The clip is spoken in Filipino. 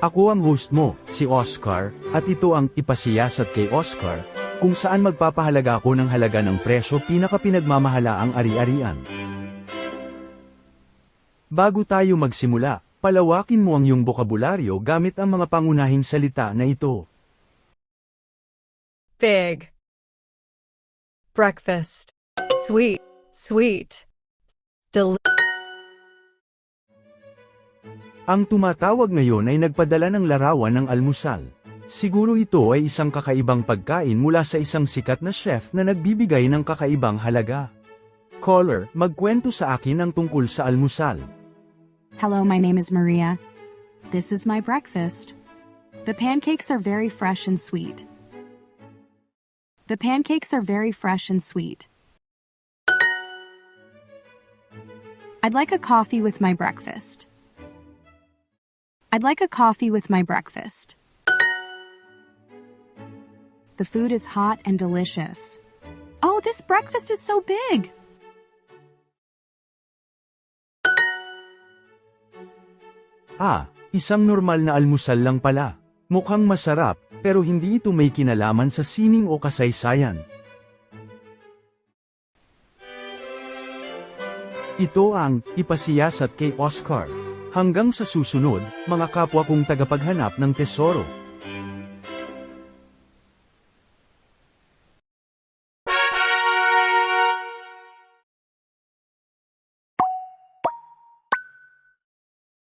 Ako ang host mo, si Oscar, at ito ang Ipasiyasat kay Oscar, kung saan magpapahalaga ako ng halaga ng presyo pinakapinagmamahalaang ari-arian. Bago tayo magsimula, palawakin mo ang iyong bokabularyo gamit ang mga pangunahing salita na ito. Big. Breakfast. Sweet. Sweet. Ang tumatawag ngayon ay nagpadala ng larawan ng almusal. Siguro ito ay isang kakaibang pagkain mula sa isang sikat na chef na nagbibigay ng kakaibang halaga. Caller, magkwento sa akin ang tungkol sa almusal. Hello, my name is Maria. This is my breakfast. The pancakes are very fresh and sweet. The pancakes are very fresh and sweet. I'd like a coffee with my breakfast. I'd like a coffee with my breakfast. The food is hot and delicious. Oh, this breakfast is so big! Isang normal na almusal lang pala. Mukhang masarap, pero hindi ito may kinalaman sa sining o kasaysayan. Ito ang Ipasiyasat kay Oscar. Hanggang sa susunod, mga kapwa kong tagapaghanap ng tesoro.